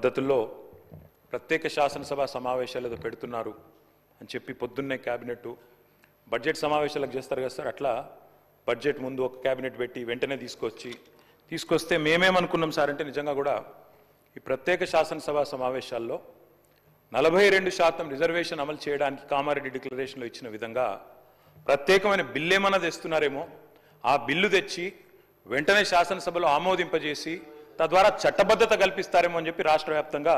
పద్ధతుల్లో ప్రత్యేక శాసనసభ సమావేశాలు పెడుతున్నారు అని చెప్పి పొద్దున్నే క్యాబినెట్ బడ్జెట్ సమావేశాలకు చేస్తారు కదా సార్, అట్లా బడ్జెట్ ముందు ఒక క్యాబినెట్ పెట్టి వెంటనే తీసుకొస్తే మేమేమనుకున్నాం సార్ అంటే నిజంగా కూడా ఈ ప్రత్యేక శాసనసభ సమావేశాల్లో 42% రిజర్వేషన్ అమలు చేయడానికి కామారెడ్డి డిక్లరేషన్లో ఇచ్చిన విధంగా ప్రత్యేకమైన బిల్లు ఏమన్నా తెస్తున్నారేమో, ఆ బిల్లు తెచ్చి వెంటనే శాసనసభలో ఆమోదింపజేసి తద్వారా చట్టబద్ధత కల్పిస్తారేమో అని చెప్పి రాష్ట్ర వ్యాప్తంగా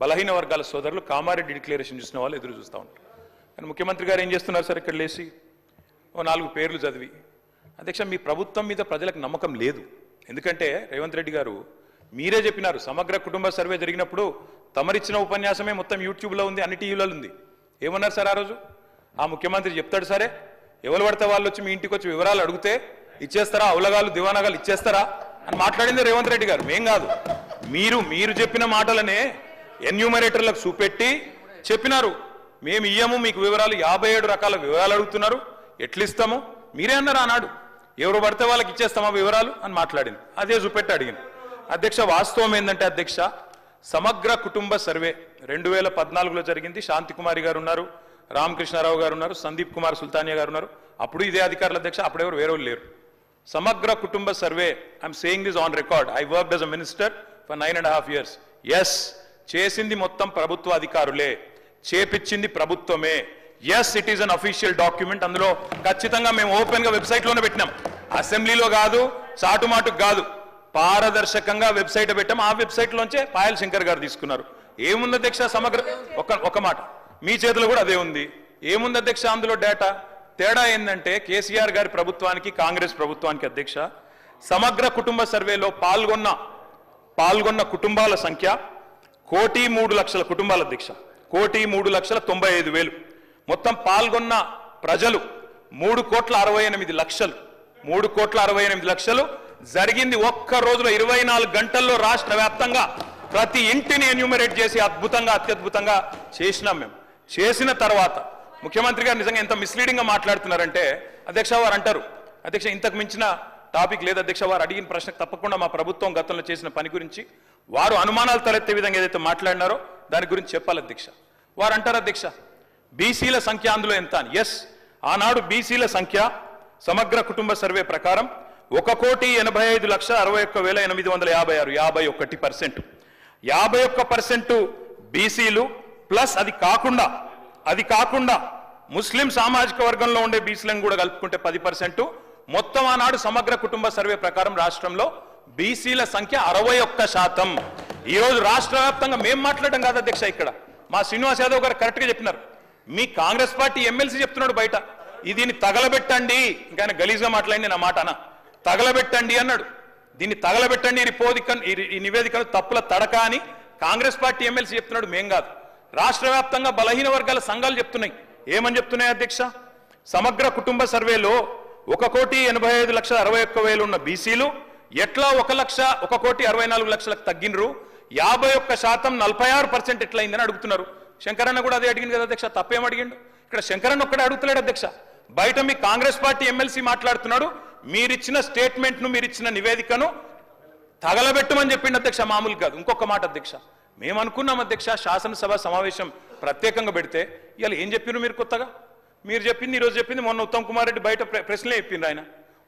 బలహీన వర్గాల సోదరులు కామారెడ్డి డిక్లరేషన్ చూసిన వాళ్ళు ఎదురు చూస్తూ ఉంటారు. కానీ ముఖ్యమంత్రి గారు ఏం చేస్తున్నారు సార్, ఇక్కడ లేచి ఓ 4 పేర్లు చదివి, అధ్యక్ష మీ ప్రభుత్వం మీద ప్రజలకు నమ్మకం లేదు. ఎందుకంటే రేవంత్ రెడ్డి గారు మీరే చెప్పినారు, సమగ్ర కుటుంబ సర్వే జరిగినప్పుడు తమరిచ్చిన ఉపన్యాసమే మొత్తం యూట్యూబ్లో ఉంది, అన్ని టీవీలలో ఉంది. ఏమన్నారు సార్ ఆ రోజు? ఆ ముఖ్యమంత్రి చెప్తాడు సరే, ఎవరు పడితే వాళ్ళు వచ్చి మీ ఇంటికి వచ్చి వివరాలు అడిగితే ఇచ్చేస్తారా, అవలగాలు దివానాగాలు ఇచ్చేస్తారా అని మాట్లాడింది రేవంత్ రెడ్డి గారు, మేం కాదు. మీరు చెప్పిన మాటలనే ఎన్యూమరేటర్లకు చూపెట్టి చెప్పినారు, మేము ఇయ్యము మీకు వివరాలు, 57 రకాల వివరాలు అడుగుతున్నారు, ఎట్లిస్తాము మీరే అన్నారు ఆనాడు. ఎవరు పడితే వాళ్ళకి ఇచ్చేస్తామా వివరాలు అని మాట్లాడింది, అదే చూపెట్టి అడిగింది. అధ్యక్ష వాస్తవం ఏంటంటే అధ్యక్ష, సమగ్ర కుటుంబ సర్వే 2014లో జరిగింది. శాంతికుమారి గారు ఉన్నారు, రామకృష్ణారావు గారు ఉన్నారు, సందీప్ కుమార్ సుల్తానియా గారు ఉన్నారు. అప్పుడు ఇదే అధికారుల అధ్యక్ష, అప్పుడెవరు వేరే లేరు. సమగ్ర కుటుంబ survey, I'm saying this on record, I worked as a minister for 9.5 years. Yes, చేసింది మొత్తం ప్రభుత్వ అధికారులే, చేపించింది ప్రభుత్వమే. Yes, it is an official document. అందులో ఖచ్చితంగా మేము ఓపెన్ గా వెబ్సైట్ లోనే పెట్టినాం, అసెంబ్లీలో కాదు, చాటుమాటుకు కాదు, పారదర్శకంగా వెబ్సైట్ పెట్టాం. ఆ వెబ్సైట్ లోంచే పాయల్ శంకర్ గారు తీసుకున్నారు. ఏముంది అధ్యక్ష సమగ్ర, ఒక మాట మీ చేతిలో కూడా అదే ఉంది. ఏముంది అధ్యక్ష అందులో డేటా? తేడా ఏంటంటే కేసీఆర్ గారి ప్రభుత్వానికి కాంగ్రెస్ ప్రభుత్వానికి అధ్యక్ష, సమగ్ర కుటుంబ సర్వేలో పాల్గొన్న కుటుంబాల సంఖ్య 1,03,00,000 కుటుంబాల అధ్యక్ష, 1,03,95,000. మొత్తం పాల్గొన్న ప్రజలు 3,68,00,000. 3,68,00,000 జరిగింది ఒక్క రోజులో 24 గంటల్లో రాష్ట్ర వ్యాప్తంగా ప్రతి ఇంటిని ఎన్యూమరేట్ చేసి అత్యద్భుతంగా చేసినాం మేము. చేసిన తర్వాత ముఖ్యమంత్రి గారు నిజంగా ఎంత మిస్లీడింగ్ గా మాట్లాడుతున్నారంటే అధ్యక్ష, వారు అంటారు అధ్యక్ష ఇంతకు మించిన టాపిక్ లేదు అధ్యక్ష, వారు అడిగిన ప్రశ్నకు తప్పకుండా మా ప్రభుత్వం గతంలో చేసిన పని గురించి వారు అనుమానాలు తలెత్తే విధంగా ఏదైతే మాట్లాడినారో దాని గురించి చెప్పాలి అధ్యక్ష. వారు అంటారు అధ్యక్ష బీసీల సంఖ్య అందులో ఎంత అని. ఎస్, ఆనాడు బీసీల సంఖ్య సమగ్ర కుటుంబ సర్వే ప్రకారం 1,85,61,856, 51%. 51% బీసీలు ప్లస్ అది కాకుండా ముస్లిం సామాజిక వర్గంలో ఉండే బీసీలను కూడా కలుపుకుంటే 10%. మొత్తం ఆనాడు సమగ్ర కుటుంబ సర్వే ప్రకారం రాష్ట్రంలో బీసీల సంఖ్య 61%. ఈ రోజు రాష్ట్ర వ్యాప్తంగా మేము మాట్లాడడం కాదు అధ్యక్ష, ఇక్కడ మా శ్రీనివాస్ యాదవ్ గారు కరెక్ట్ గా చెప్పినారు. మీ కాంగ్రెస్ పార్టీ ఎమ్మెల్సీ చెప్తున్నాడు బయట, దీన్ని తగలబెట్టండి, ఇంకా గలీజ్గా మాట్లాడింది నా మాట అన్న, తగలబెట్టండి అన్నాడు. దీన్ని తగలబెట్టండి, ఈ నివేదికను తప్పుల తడక అని కాంగ్రెస్ పార్టీ ఎమ్మెల్సీ చెప్తున్నాడు, మేం కాదు. రాష్ట్ర వ్యాప్తంగా బలహీన వర్గాల సంఘాలు చెప్తున్నాయి. ఏమని చెప్తున్నాయి అధ్యక్ష? సమగ్ర కుటుంబ సర్వేలో 1,85,61,000 ఉన్న బీసీలు ఎట్లా 1,64,00,000 తగ్గినరు, 51% 46% ఎట్లయిందని అడుగుతున్నారు. శంకరన్న కూడా అదే అడిగింది కదా అధ్యక్ష, తప్పేం అడిగిండు? ఇక్కడ శంకరన్న ఒక్కడే అడుగుతలేడు అధ్యక్ష, బయట మీ కాంగ్రెస్ పార్టీ ఎమ్మెల్సీ మాట్లాడుతున్నాడు, మీరిచ్చిన స్టేట్మెంట్ను మీరిచ్చిన నివేదికను తగలబెట్టమని చెప్పిండు అధ్యక్ష, మామూలు కాదు. ఇంకొక మాట అధ్యక్ష, మేము అనుకున్నాం అధ్యక్ష శాసనసభ సమావేశం ప్రత్యేకంగా పెడితే ఇవాళ ఏం చెప్పినారు మీరు కొత్తగా? మీరు చెప్పింది ఈరోజు చెప్పింది మొన్న ఉత్తమ్ కుమార్ రెడ్డి బయట ప్రెస్లే చెప్పిండ్రు. ఆయన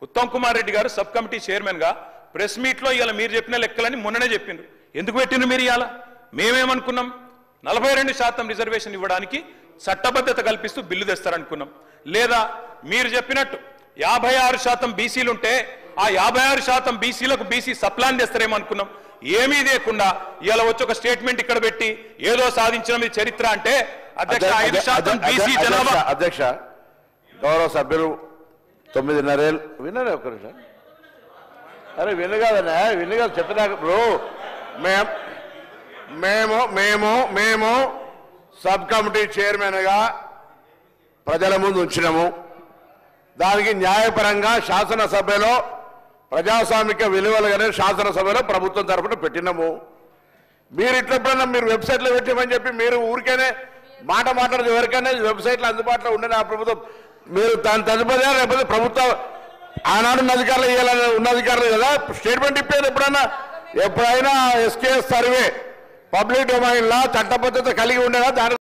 ఉత్తమ్ కుమార్ రెడ్డి గారు సబ్ కమిటీ చైర్మన్ గా ప్రెస్ మీట్ లో ఇవాళ మీరు చెప్పిన లెక్కలని మొన్ననే చెప్పిండ్రు. ఎందుకు పెట్టిండ్రు మీరు? ఇవాళ మేమేమనుకున్నాం, 42% రిజర్వేషన్ ఇవ్వడానికి చట్టబద్ధత కల్పిస్తూ బిల్లు తెస్తారనుకున్నాం. లేదా మీరు చెప్పినట్టు 56% బీసీలుంటే ఆ 56% బీసీలకు బీసీ సప్లాన్ తెస్తారేమో అనుకున్నాం. ఏమీ లేకుండా ఇలా వచ్చి ఒక స్టేట్మెంట్ ఇక్కడ పెట్టి ఏదో సాధించిన మీ చరిత్ర అంటే అధ్యక్ష 5% బీసీ జనాభా. అధ్యక్ష గౌరవ సభ్యులు 9:30 ఏళ్ళు విన్నారే ఒక్క నిమిషం. అరే వినగాదన్నా, వినగా చెప్పినా ఇప్పుడు మేము సబ్ కమిటీ చైర్మన్గా ప్రజల ముందు ఉంచినాము. దానికి న్యాయపరంగా శాసనసభలో ప్రజాస్వామిక విలువలుగానే శాసనసభలో ప్రభుత్వం తరఫున పెట్టినాము. మీరు ఇట్లప్పుడన్నా మీరు వెబ్సైట్లో పెట్టామని చెప్పి మీరు ఊరికేనే మాట్లాడదు, ఎవరికైనా వెబ్సైట్లో అందుబాటులో ఉండని ఆ ప్రభుత్వం మీరు దాని తదుపరి లేకపోతే ప్రభుత్వం ఆనాడు ఉన్న అధికారులు ఇవ్వాలని ఉన్న అధికారులు కదా స్టేట్మెంట్ ఇప్పేది. ఎప్పుడైనా ఎస్కేఎస్ సర్వే పబ్లిక్ డొమైన్ లా చట్టబద్ధత కలిగి ఉండేలా దాని